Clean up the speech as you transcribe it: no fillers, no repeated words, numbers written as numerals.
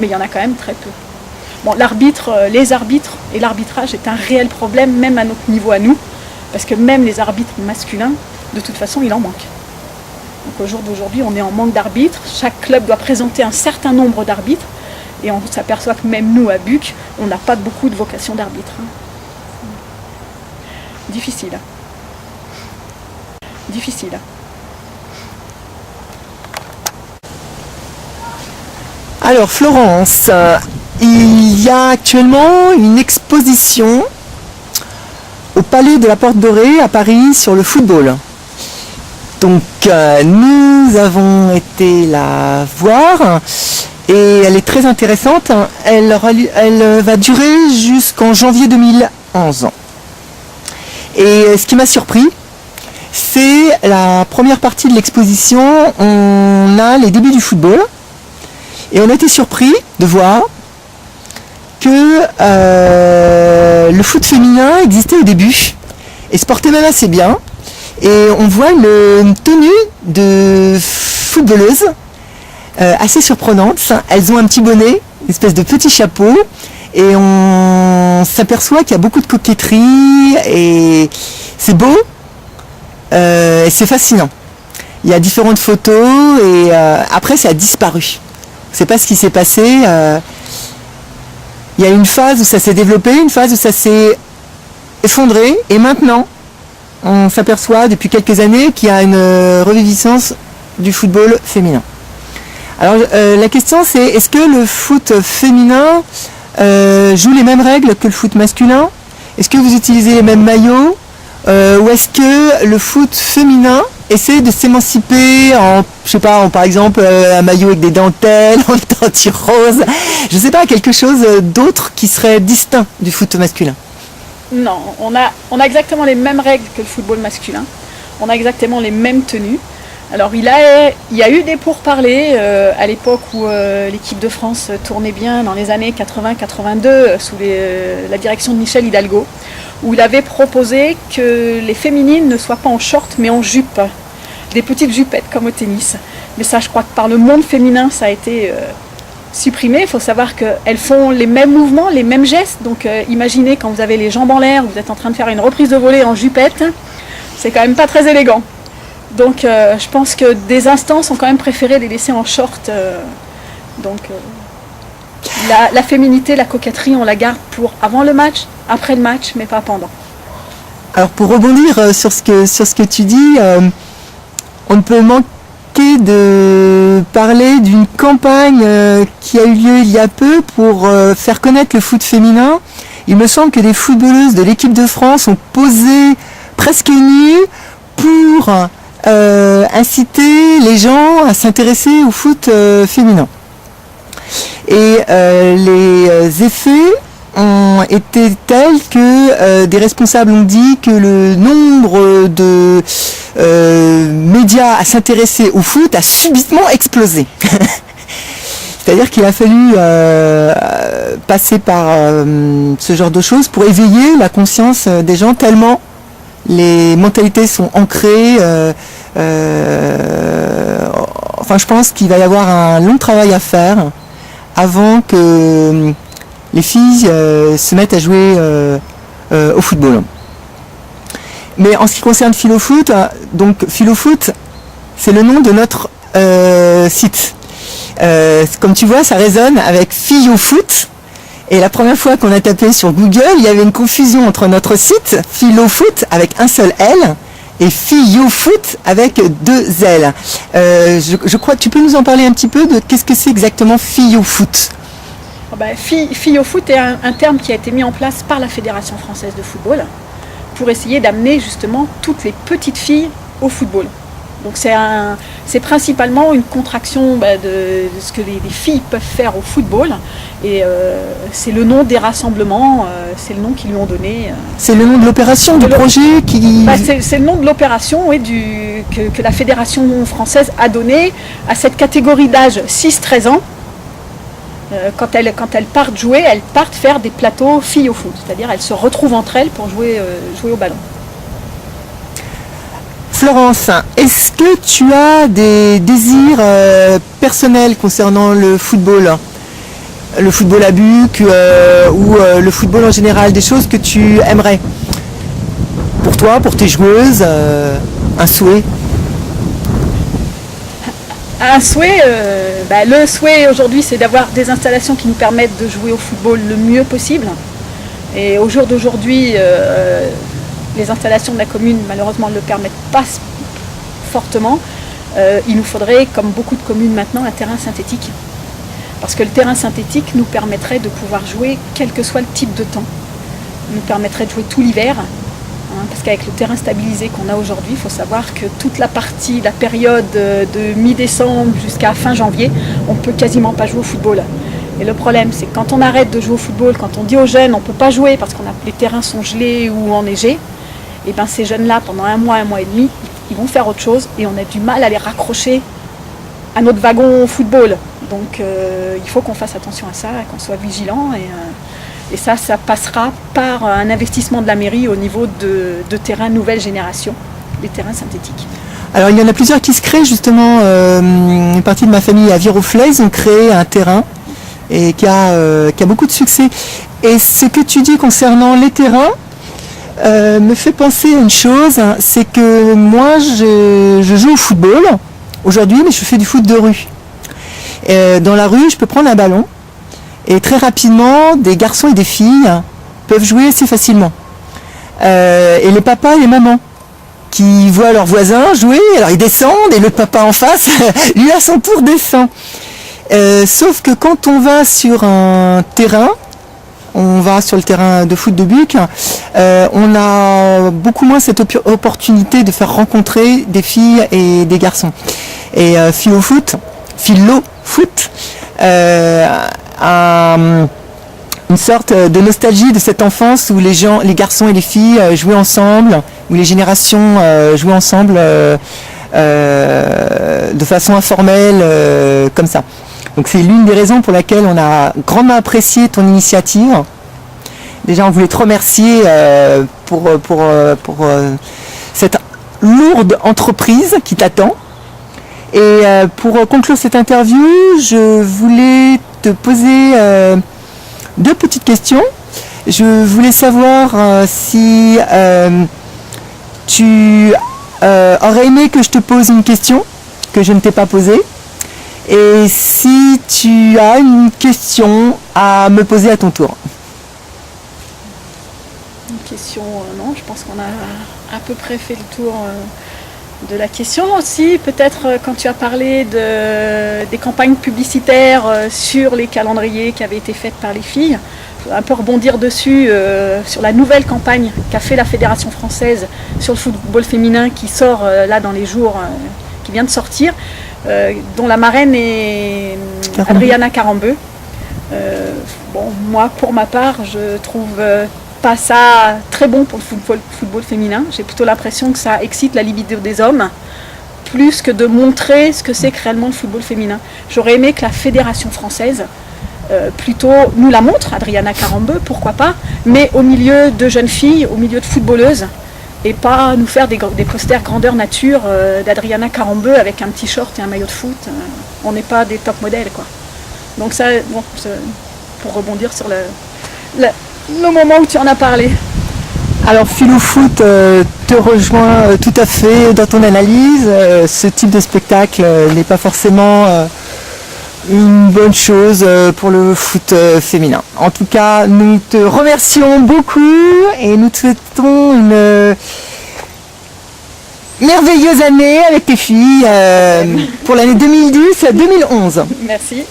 mais il y en a quand même très peu. Bon, les arbitres et l'arbitrage est un réel problème, même à notre niveau à nous, parce que même les arbitres masculins, de toute façon, il en manque. Donc au jour d'aujourd'hui, on est en manque d'arbitres. Chaque club doit présenter un certain nombre d'arbitres, et on s'aperçoit que même nous, à Buc, on n'a pas beaucoup de vocation d'arbitre. Difficile. Difficile. Alors Florence, il y a actuellement une exposition au Palais de la Porte Dorée à Paris sur le football. Donc nous avons été la voir et elle est très intéressante. Elle va durer jusqu'en janvier 2011. Et ce qui m'a surpris, c'est la première partie de l'exposition. On a les débuts du football. Et on a été surpris de voir que le foot féminin existait au début et se portait même assez bien. Et on voit une tenue de footballeuse assez surprenante. Elles ont un petit bonnet, une espèce de petit chapeau. Et on s'aperçoit qu'il y a beaucoup de coquetterie et c'est beau et c'est fascinant. Il y a différentes photos et après ça a disparu. Je ne sais pas ce qui s'est passé. Il y a une phase où ça s'est développé, une phase où ça s'est effondré. Et maintenant, on s'aperçoit depuis quelques années qu'il y a une reviviscence du football féminin. Alors la question c'est, est-ce que le foot féminin joue les mêmes règles que le foot masculin? Est-ce que vous utilisez les mêmes maillots? Ou est-ce que le foot féminin essaie de s'émanciper en, je sais pas, par exemple un maillot avec des dentelles, en teinture rose, je sais pas, quelque chose d'autre qui serait distinct du foot masculin? Non, on a exactement les mêmes règles que le football masculin. On a exactement les mêmes tenues. Alors il y a eu des pourparlers à l'époque où l'équipe de France tournait bien dans les années 80-82 sous la direction de Michel Hidalgo, où il avait proposé que les féminines ne soient pas en short mais en jupe, des petites jupettes comme au tennis. Mais ça, je crois que par le monde féminin, ça a été supprimé. Il faut savoir qu'elles font les mêmes mouvements, les mêmes gestes. Donc imaginez quand vous avez les jambes en l'air, vous êtes en train de faire une reprise de volée en jupette, c'est quand même pas très élégant. Donc je pense que des instances ont quand même préféré les laisser en short. La féminité, la coquetterie, on la garde pour avant le match, après le match, mais pas pendant. Alors pour rebondir sur ce que tu dis, on ne peut manquer de parler d'une campagne qui a eu lieu il y a peu pour faire connaître le foot féminin. Il me semble que des footballeuses de l'équipe de France ont posé presque nues pour inciter les gens à s'intéresser au foot féminin. Et les effets ont été tels que des responsables ont dit que le nombre de médias à s'intéresser au foot a subitement explosé. C'est-à-dire qu'il a fallu passer par ce genre de choses pour éveiller la conscience des gens, tellement les mentalités sont ancrées. Enfin, je pense qu'il va y avoir un long travail à faire avant que les filles se mettent à jouer au football. Mais en ce qui concerne Philofoot, donc Philofoot, c'est le nom de notre site. Comme tu vois, ça résonne avec Phiofoot. Et la première fois qu'on a tapé sur Google, il y avait une confusion entre notre site, Philofoot, avec un seul L, et Phiofoot avec deux L. Je crois que tu peux nous en parler un petit peu de qu'est-ce que c'est exactement Phiofoot? Phiofoot est un terme qui a été mis en place par la Fédération française de football pour essayer d'amener justement toutes les petites filles au football. Donc c'est principalement une contraction de ce que les filles peuvent faire au football, et c'est le nom des rassemblements, c'est le nom qu'ils lui ont donné. C'est le nom de l'opération, du projet qui... C'est le nom de l'opération, oui, que la Fédération française a donné à cette catégorie d'âge 6-13 ans. Quand elles partent jouer, elles partent faire des plateaux filles au foot, c'est-à-dire elles se retrouvent entre elles pour jouer au ballon. Florence, est-ce que tu as des désirs personnels concernant le football? le football à Buc ou le football en général, des choses que tu aimerais pour toi, pour tes joueuses, un souhait? Un souhait, le souhait aujourd'hui, c'est d'avoir des installations qui nous permettent de jouer au football le mieux possible. Et au jour d'aujourd'hui, les installations de la commune, malheureusement, ne le permettent pas fortement. Il nous faudrait, comme beaucoup de communes maintenant, un terrain synthétique. Parce que le terrain synthétique nous permettrait de pouvoir jouer quel que soit le type de temps. Il nous permettrait de jouer tout l'hiver. Parce qu'avec le terrain stabilisé qu'on a aujourd'hui, il faut savoir que toute la période de mi-décembre jusqu'à fin janvier, on ne peut quasiment pas jouer au football. Et le problème, c'est que quand on arrête de jouer au football, quand on dit aux jeunes on ne peut pas jouer parce que les terrains sont gelés ou enneigés, et bien ces jeunes-là, pendant un mois et demi, ils vont faire autre chose et on a du mal à les raccrocher à notre wagon football. Donc il faut qu'on fasse attention à ça, qu'on soit vigilant. Et ça passera par un investissement de la mairie au niveau de terrains nouvelle génération, des terrains synthétiques. Alors il y en a plusieurs qui se créent justement, une partie de ma famille à Viroflay, ils ont créé un terrain et qui a beaucoup de succès. Et ce que tu dis concernant les terrains me fait penser à une chose, c'est que moi je joue au football aujourd'hui, mais je fais du foot de rue. Dans la rue, je peux prendre un ballon et très rapidement, des garçons et des filles peuvent jouer assez facilement. Et les papas et les mamans qui voient leurs voisins jouer, alors ils descendent et le papa en face, lui à son tour descend. Sauf que quand on va sur un terrain, on va sur le terrain de foot de Buc, on a beaucoup moins cette opportunité de faire rencontrer des filles et des garçons. Et Philo Foot a une sorte de nostalgie de cette enfance où les garçons et les filles jouaient ensemble, où les générations jouaient ensemble de façon informelle, comme ça. Donc c'est l'une des raisons pour laquelle on a grandement apprécié ton initiative. Déjà, on voulait te remercier pour cette lourde entreprise qui t'attend. Et pour conclure cette interview, je voulais te poser 2 petites questions. Je voulais savoir si tu aurais aimé que je te pose une question que je ne t'ai pas posée. Et si tu as une question à me poser à ton tour. Une question, non, je pense qu'on a à peu près fait le tour de la question aussi. Peut-être quand tu as parlé des campagnes publicitaires sur les calendriers qui avaient été faites par les filles, je vais un peu rebondir dessus sur la nouvelle campagne qu'a fait la Fédération française sur le football féminin qui sort là dans les jours, qui vient de sortir. Dont la marraine est Adriana Carambeu. Moi, pour ma part, je trouve pas ça très bon pour le football féminin. J'ai plutôt l'impression que ça excite la libido des hommes, plus que de montrer ce que c'est que réellement le football féminin. J'aurais aimé que la Fédération française plutôt nous la montre, Adriana Carambeu, pourquoi pas, mais au milieu de jeunes filles, au milieu de footballeuses, et pas nous faire des posters grandeur nature d'Adriana Carambeu avec un petit short et un maillot de foot. On n'est pas des top modèles, quoi. Donc ça, bon, pour rebondir sur le moment où tu en as parlé. Alors Philo Foot te rejoint tout à fait dans ton analyse. Ce type de spectacle n'est pas forcément une bonne chose pour le foot féminin. En tout cas, nous te remercions beaucoup et nous te souhaitons une merveilleuse année avec tes filles pour l'année 2010-2011. Merci.